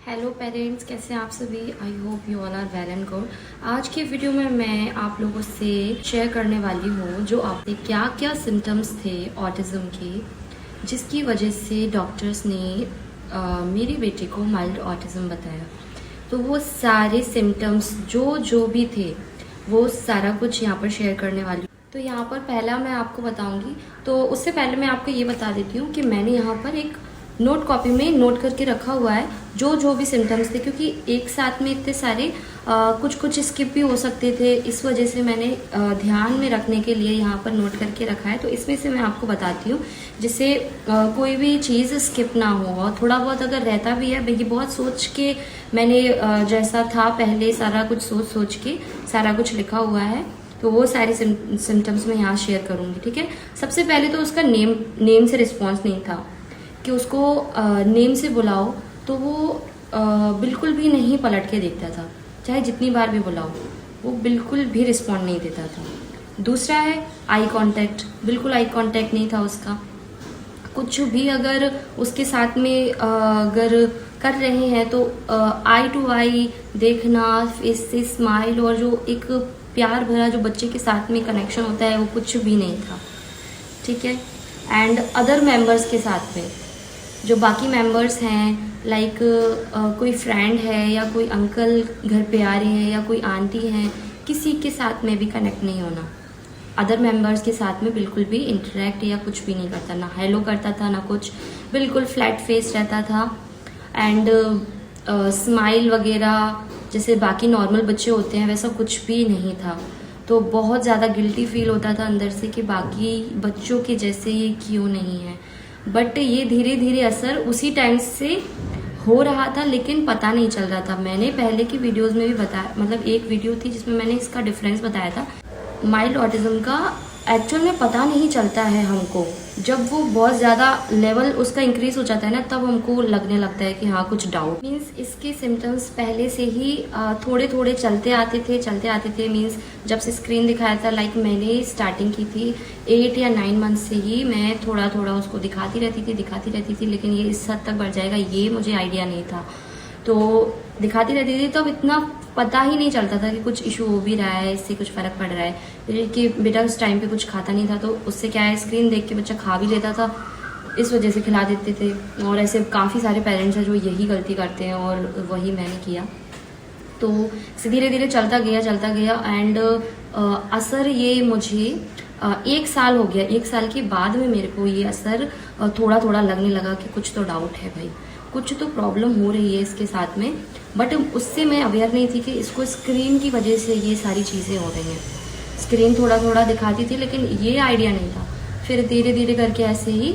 Hello parents, कैसे हैं आप सभी। I hope you all are well and good. आज की वीडियो में मैं आप लोगों से शेयर करने वाली हूँ जो आपके क्या क्या सिम्टम्स थे ऑटिज़म के, जिसकी वजह से डॉक्टर्स ने मेरी बेटी को माइल्ड ऑटिज़म बताया। तो वो सारे सिम्टम्स जो भी थे वो सारा कुछ यहाँ पर शेयर करने वाली हूँ। तो यहाँ पर पहला मैं आपको बताऊँगी। तो उससे पहले मैं आपको ये बता देती हूँ कि मैंने यहाँ पर एक नोट कॉपी में नोट करके रखा हुआ है जो भी सिम्टम्स थे, क्योंकि एक साथ में इतने सारे कुछ स्किप भी हो सकते थे। इस वजह से मैंने ध्यान में रखने के लिए यहाँ पर नोट करके रखा है। तो इसमें से मैं आपको बताती हूँ जिससे कोई भी चीज़ स्किप ना हो, और थोड़ा बहुत अगर रहता भी है भाई बहुत सोच के मैंने जैसा था पहले सारा कुछ सोच के सारा कुछ लिखा हुआ है। तो वो सारे सिम्टम्स मैं यहाँ शेयर करूँगी, ठीक है। सबसे पहले तो उसका नेम से रिस्पॉन्स नहीं था कि उसको नेम से बुलाओ तो वो बिल्कुल भी नहीं पलट के देखता था, चाहे जितनी बार भी बुलाओ वो बिल्कुल भी रिस्पॉन्ड नहीं देता था। दूसरा है आई कांटेक्ट, बिल्कुल आई कांटेक्ट नहीं था उसका। कुछ भी अगर उसके साथ में अगर कर रहे हैं तो आई टू आई देखना, फेस से स्माइल, और जो एक प्यार भरा जो बच्चे के साथ में कनेक्शन होता है वो कुछ भी नहीं था, ठीक है। एंड अदर मेंबर्स के साथ में जो बाकी मेंबर्स हैं, लाइक कोई फ्रेंड है या कोई अंकल घर पे आ रहे हैं या कोई आंटी हैं, किसी के साथ में भी कनेक्ट नहीं होना। अदर मेंबर्स के साथ में बिल्कुल भी इंटरेक्ट या कुछ भी नहीं करता, ना हेलो करता था ना कुछ, बिल्कुल फ्लैट फेस रहता था। एंड स्माइल वगैरह जैसे बाकी नॉर्मल बच्चे होते हैं वैसा कुछ भी नहीं था। तो बहुत ज़्यादा गिल्टी फील होता था अंदर से कि बाकी बच्चों के जैसे ये क्यों नहीं है। बट ये धीरे धीरे असर उसी टाइम से हो रहा था, लेकिन पता नहीं चल रहा था। मैंने पहले की वीडियोस में भी बताया, मतलब एक वीडियो थी जिसमें मैंने इसका डिफरेंस बताया था। माइल्ड ऑटिज्म का एक्चुअल में पता नहीं चलता है हमको, जब वो बहुत ज़्यादा लेवल उसका इंक्रीज हो जाता है ना, तब हमको लगने लगता है कि हाँ कुछ डाउट। मीन्स इसके सिम्टम्स पहले से ही थोड़े थोड़े चलते आते थे। मीन्स जब से स्क्रीन दिखाया था, लाइक मैंने स्टार्टिंग की थी 8 या 9 मंथ से ही मैं थोड़ा थोड़ा उसको दिखाती रहती थी, लेकिन ये इस हद तक बढ़ जाएगा ये मुझे आइडिया नहीं था। तो दिखाती रहती थी तब इतना पता ही नहीं चलता था कि कुछ इशू हो भी रहा है, इससे कुछ फर्क पड़ रहा है। कि बेटा उस टाइम पे कुछ खाता नहीं था, तो उससे क्या है स्क्रीन देख के बच्चा खा भी लेता था, इस वजह से खिला देते थे। और ऐसे काफ़ी सारे पेरेंट्स हैं जो यही गलती करते हैं, और वही मैंने किया। तो धीरे धीरे चलता गया एंड असर ये मुझे 1 साल हो गया। 1 साल के बाद में मेरे को ये असर थोड़ा थोड़ा लगने लगा कि कुछ तो डाउट है भाई, कुछ तो प्रॉब्लम हो रही है इसके साथ में। बट उससे मैं अवेयर नहीं थी कि इसको स्क्रीन की वजह से ये सारी चीज़ें हो रही हैं। स्क्रीन थोड़ा थोड़ा दिखाती थी, लेकिन ये आइडिया नहीं था। फिर धीरे धीरे करके ऐसे ही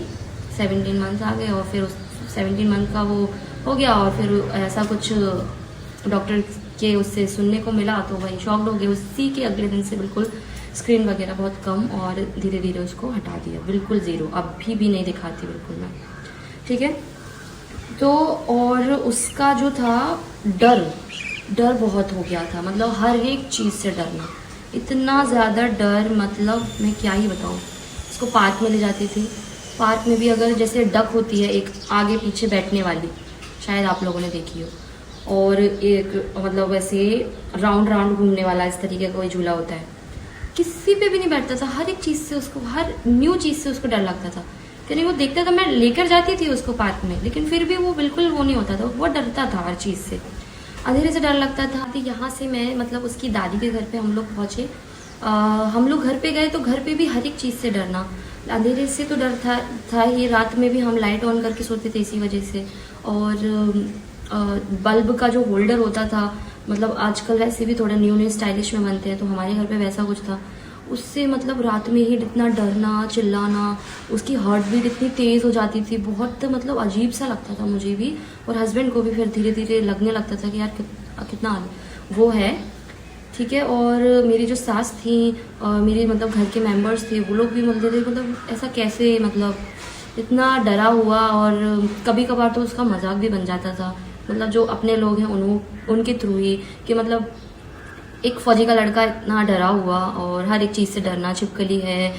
17 मंथ आ गए, और फिर उस 17 मंथ का वो हो गया, और फिर ऐसा कुछ डॉक्टर के उससे सुनने को मिला, तो वही शॉक्ड हो गए। उसी के अगले दिन से बिल्कुल स्क्रीन वगैरह बहुत कम, और धीरे धीरे उसको हटा दिया, बिल्कुल ज़ीरो, अभी भी नहीं दिखाती बिल्कुल मैं, ठीक है। तो और उसका जो था डर बहुत हो गया था, मतलब हर एक चीज़ से डरना, इतना ज़्यादा डर, मतलब मैं क्या ही बताऊँ। उसको पार्क में ले जाती थी, पार्क में भी अगर जैसे डक होती है एक आगे पीछे बैठने वाली, शायद आप लोगों ने देखी हो, और एक मतलब वैसे राउंड घूमने वाला इस तरीके का कोई झूला होता है, किसी पे भी नहीं बैठता था। हर एक चीज़ से उसको, हर न्यू चीज़ से उसको डर लगता था। यानी वो देखता था, मैं लेकर जाती थी उसको पार्क में, लेकिन फिर भी वो बिल्कुल वो नहीं होता था, वो डरता था हर चीज़ से, अंधेरे से डर लगता था। तो यहाँ से मैं मतलब उसकी दादी के घर पे हम लोग पहुँचे, हम लोग घर पे गए तो घर पे भी हर एक चीज़ से डरना, अंधेरे से तो डर था ही। रात में भी हम लाइट ऑन करके सोते थे इसी वजह से। और बल्ब का जो होल्डर होता था, मतलब आजकल वैसे भी थोड़ा न्यू स्टाइलिश में बनते हैं, तो हमारे घर पे वैसा कुछ था। उससे मतलब रात में ही इतना डरना, चिल्लाना, उसकी हार्ट बीट इतनी तेज़ हो जाती थी, बहुत मतलब अजीब सा लगता था मुझे भी, और हस्बैंड को भी। फिर धीरे धीरे लगने लगता था कि यार कितना वो है, ठीक है। और मेरी जो सास थी, मेरे मतलब घर के मेंबर्स थे, वो लोग भी बोलते थे मतलब ऐसा कैसे, मतलब इतना डरा हुआ। और कभी कभार तो उसका मजाक भी बन जाता था, मतलब जो अपने लोग हैं उनके थ्रू ही, कि मतलब एक फौजी का लड़का इतना डरा हुआ, और हर एक चीज़ से डरना, छिपकली है,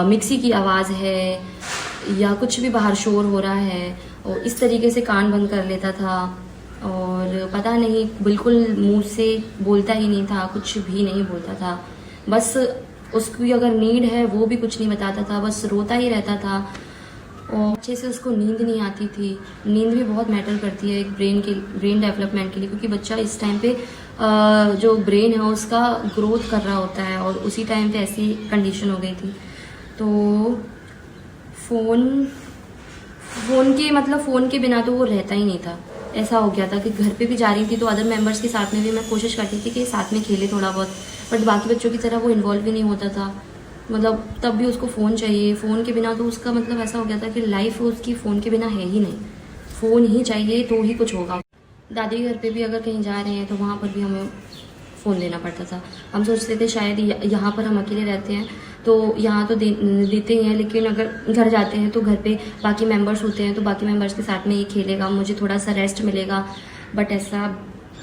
मिक्सी की आवाज़ है, या कुछ भी बाहर शोर हो रहा है, और इस तरीके से कान बंद कर लेता था। और पता नहीं बिल्कुल मुंह से बोलता ही नहीं था, कुछ भी नहीं बोलता था। बस उसकी अगर नीड है वो भी कुछ नहीं बताता था, बस रोता ही रहता था। और अच्छे से उसको नींद नहीं आती थी। नींद भी बहुत मैटर करती है एक ब्रेन डेवलपमेंट के लिए, क्योंकि बच्चा इस टाइम पे जो ब्रेन है उसका ग्रोथ कर रहा होता है, और उसी टाइम पे ऐसी कंडीशन हो गई थी। तो फ़ोन के बिना तो वो रहता ही नहीं था। ऐसा हो गया था कि घर पे भी जा रही थी तो अदर मेंबर्स के साथ में भी मैं कोशिश करती थी कि साथ में खेले थोड़ा बहुत, बट बाकी बच्चों की तरह वो इन्वॉल्व भी नहीं होता था। मतलब तब भी उसको फ़ोन चाहिए। फ़ोन के बिना तो उसका मतलब ऐसा हो गया था कि लाइफ उसकी फ़ोन के बिना है ही नहीं, फ़ोन ही चाहिए तो ही कुछ होगा। दादी के घर पे भी अगर कहीं जा रहे हैं तो वहाँ पर भी हमें फ़ोन देना पड़ता था। हम सोचते थे शायद यहाँ पर हम अकेले रहते हैं तो यहाँ तो देते ही हैं, लेकिन अगर घर जाते हैं तो घर पे बाकी मेंबर्स होते हैं तो बाकी मेंबर्स के साथ में ये खेलेगा, मुझे थोड़ा सा रेस्ट मिलेगा। बट ऐसा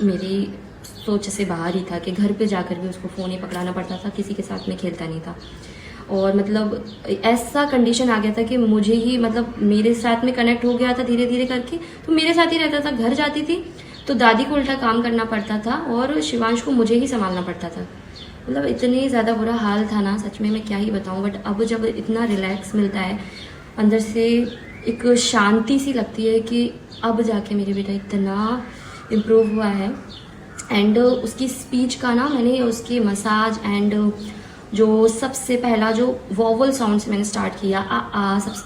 मेरी सोच से बाहर ही था कि घर पे जाकर भी उसको फ़ोन ही पकड़ाना पड़ता था, किसी के साथ में खेलता नहीं था। और मतलब ऐसा कंडीशन आ गया था कि मुझे ही मतलब मेरे साथ में कनेक्ट हो गया था धीरे धीरे करके, तो मेरे साथ ही रहता था। घर जाती थी तो दादी को उल्टा काम करना पड़ता था और शिवांश को मुझे ही संभालना पड़ता था। मतलब इतने ज़्यादा बुरा हाल था ना, सच में मैं क्या ही बताऊं। बट अब जब इतना रिलैक्स मिलता है अंदर से, एक शांति सी लगती है कि अब जाके मेरे बेटा इतना इम्प्रूव हुआ है। एंड उसकी स्पीच का ना, मैंने उसकी मसाज एंड जो सबसे पहला जो वॉवल साउंड से मैंने स्टार्ट किया,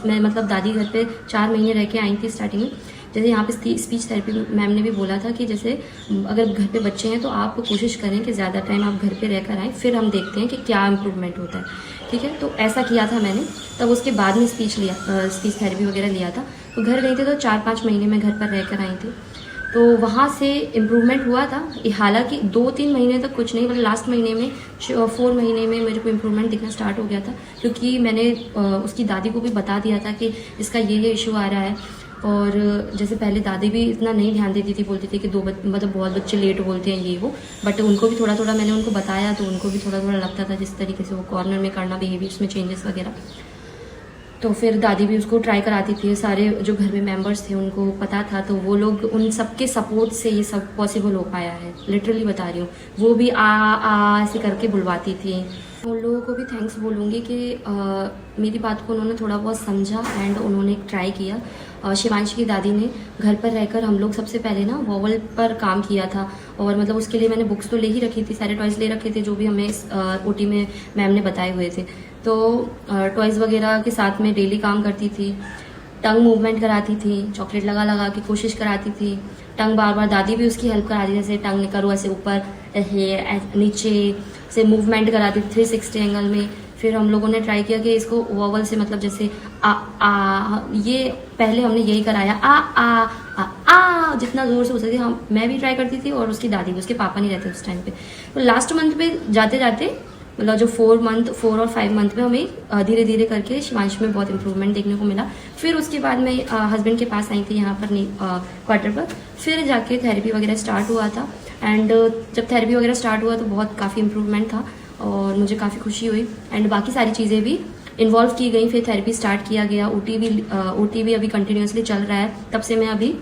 मैं मतलब दादी घर पे 4 महीने रह के आई थी स्टार्टिंग में। जैसे यहाँ पे स्पीच थेरेपी मैम ने भी बोला था कि जैसे अगर घर पे बच्चे हैं तो आप कोशिश करें कि ज़्यादा टाइम आप घर पे रहकर आएँ, फिर हम देखते हैं कि क्या इम्प्रूवमेंट होता है। ठीक है, तो ऐसा किया था मैंने। तब उसके बाद में स्पीच थेरेपी वगैरह लिया था। तो घर गई थी तो 4-5 महीने में घर पर रहकर आई थी, तो वहाँ से इम्प्रूवमेंट हुआ था। हालांकि 2-3 महीने तक कुछ नहीं, बट लास्ट महीने में 4 महीने में मेरे को इम्प्रूवमेंट दिखना स्टार्ट हो गया था, क्योंकि मैंने उसकी दादी को भी बता दिया था कि इसका ये इशू आ रहा है। और जैसे पहले दादी भी इतना नहीं ध्यान देती थी, बोलती थी कि मतलब बहुत बच्चे लेट बोलते हैं ये वो, बट उनको भी थोड़ा थोड़ा मैंने उनको बताया तो उनको भी थोड़ा थोड़ा लगता था जिस तरीके से वो कॉर्नर में करना, बिहेवियर्स में चेंजेस वगैरह। तो फिर दादी भी उसको ट्राई कराती थी। सारे जो घर में मेंबर्स थे उनको पता था, तो वो लोग उन सबके सपोर्ट से ये सब पॉसिबल हो पाया है। लिटरली बता रही हूँ, वो भी आ ऐसे करके बुलवाती थी। उन लोगों को भी थैंक्स बोलूँगी कि मेरी बात को उन्होंने थोड़ा बहुत समझा एंड उन्होंने ट्राई किया। शिवांश की दादी ने घर पर रहकर हम लोग सबसे पहले ना वॉवल पर काम किया था, और मतलब उसके लिए मैंने बुक्स तो ले ही रखी थी, सारे टॉयज़ ले रखे थे जो भी हमें ओटी में मैम ने बताए हुए थे। तो टॉयज़ वगैरह के साथ में डेली काम करती थी। टंग मूवमेंट कराती थी, चॉकलेट लगा लगा के कोशिश कराती थी। टंग बार बार दादी भी उसकी हेल्प कराती थी, जैसे टंग करो ऐसे ऊपर नीचे से मूवमेंट कराती थी 360 एंगल में। फिर हम लोगों ने ट्राई किया कि इसको वॉवल से, मतलब जैसे आ ये पहले हमने यही कराया, आ जितना जोर से हो सके हम, मैं भी ट्राई करती थी और उसकी दादी भी, उसके पापा नहीं रहते उस टाइम पे। तो लास्ट मंथ पे जाते जाते मतलब जो 4 और 5 मंथ में हमें धीरे धीरे करके शिवांश में बहुत इंप्रूवमेंट देखने को मिला। फिर उसके बाद मैं हस्बैंड के पास आई थी यहाँ पर क्वार्टर पर, फिर जाके थेरेपी वगैरह स्टार्ट हुआ था। एंड जब थेरेपी वगैरह स्टार्ट हुआ तो बहुत काफ़ी इंप्रूवमेंट था और मुझे काफ़ी खुशी हुई। एंड बाकी सारी चीज़ें भी इन्वॉल्व की गई, फिर थेरेपी स्टार्ट किया गया। ओटी भी अभी कंटिन्यूसली चल रहा है। तब से मैं अभी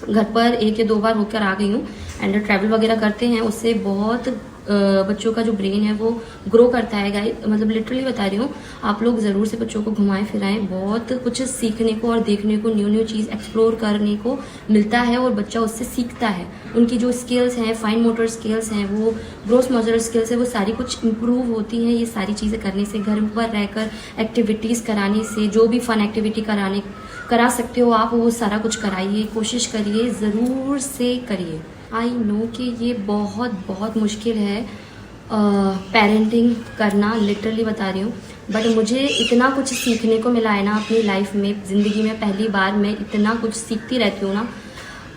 घर पर 1 या 2 बार होकर आ गई हूँ। एंड ट्रैवल वगैरह करते हैं, उससे बहुत बच्चों का जो ब्रेन है वो ग्रो करता है गाइस। मतलब लिटरली बता रही हूँ, आप लोग ज़रूर से बच्चों को घुमाएं फिराएं, बहुत कुछ सीखने को और देखने को, न्यू चीज़ एक्सप्लोर करने को मिलता है और बच्चा उससे सीखता है। उनकी जो स्किल्स हैं, फाइन मोटर स्किल्स हैं, वो ग्रोस मोटर स्किल्स है, वो सारी कुछ इम्प्रूव होती हैं ये सारी चीज़ें करने से। घर पर रहकर एक्टिविटीज़ कराने से, जो भी फन एक्टिविटी करा सकते हो आप, वो सारा कुछ कराइए, कोशिश करिए, ज़रूर से करिए। आई नो कि ये बहुत मुश्किल है पेरेंटिंग करना, लिटरली बता रही हूँ, बट मुझे इतना कुछ सीखने को मिला है ना अपनी लाइफ में। ज़िंदगी में पहली बार मैं इतना कुछ सीखती रहती हूँ ना,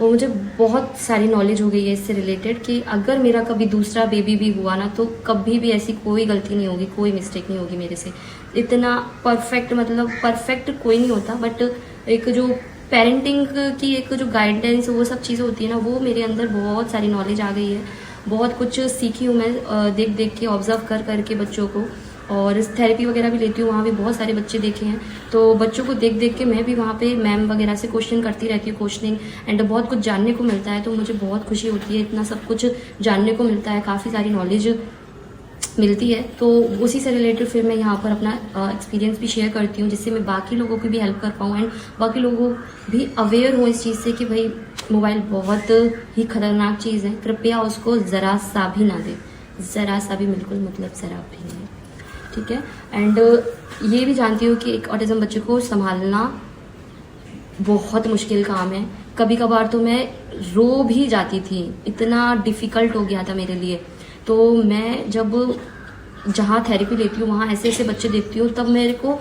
और मुझे बहुत सारी नॉलेज हो गई है इससे रिलेटेड कि अगर मेरा कभी दूसरा बेबी भी हुआ ना तो कभी भी ऐसी कोई गलती नहीं होगी, कोई मिस्टेक नहीं होगी मेरे से। इतना परफेक्ट, मतलब परफेक्ट कोई नहीं होता, बट एक जो पेरेंटिंग की एक जो गाइडेंस वो सब चीज़ें होती है ना, वो मेरे अंदर बहुत सारी नॉलेज आ गई है। बहुत कुछ सीखी हूँ मैं देख देख के, ऑब्जर्व कर करके बच्चों को। और थेरेपी वगैरह भी लेती हूँ, वहाँ भी बहुत सारे बच्चे देखे हैं। तो बच्चों को देख देख के मैं भी वहाँ पे मैम वगैरह से क्वेश्चन करती रहती हूँ, क्वेश्चनिंग, एंड बहुत कुछ जानने को मिलता है। तो मुझे बहुत खुशी होती है, इतना सब कुछ जानने को मिलता है, काफ़ी सारी नॉलेज मिलती है। तो उसी से रिलेटेड फिर मैं यहाँ पर अपना एक्सपीरियंस भी शेयर करती हूँ, जिससे मैं बाकी लोगों की भी हेल्प कर पाऊँ एंड बाकी लोगों भी अवेयर हों इस चीज़ से कि भाई मोबाइल बहुत ही खतरनाक चीज़ है, कृपया उसको ज़रा सा भी ना दें, ज़रा सा भी, बिल्कुल मतलब ज़रा भी नहीं, ठीक है। एंड ये भी जानती हूँ कि एक ऑटिज्म बच्चे को संभालना बहुत मुश्किल काम है। कभी कभार तो मैं रो भी जाती थी, इतना डिफ़िकल्ट हो गया था मेरे लिए। तो मैं जब जहाँ थेरेपी लेती हूँ वहाँ ऐसे ऐसे बच्चे देखती हूँ, तब मेरे को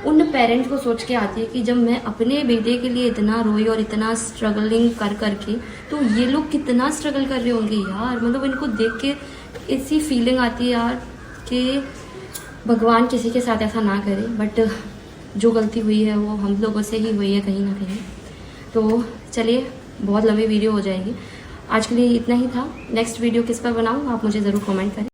उन पेरेंट्स को सोच के आती है कि जब मैं अपने बेटे के लिए इतना रोई और इतना स्ट्रगलिंग कर करके, तो ये लोग कितना स्ट्रगल कर रहे होंगे यार। मतलब इनको देख के ऐसी फीलिंग आती है यार कि भगवान किसी के साथ ऐसा ना करे, बट जो गलती हुई है वो हम लोगों से ही हुई है कहीं ना कहीं। तो चलिए, बहुत लंबी वीडियो हो जाएगी, आज के लिए इतना ही था। नेक्स्ट वीडियो किस पर बनाऊँ आप मुझे ज़रूर कमेंट करें।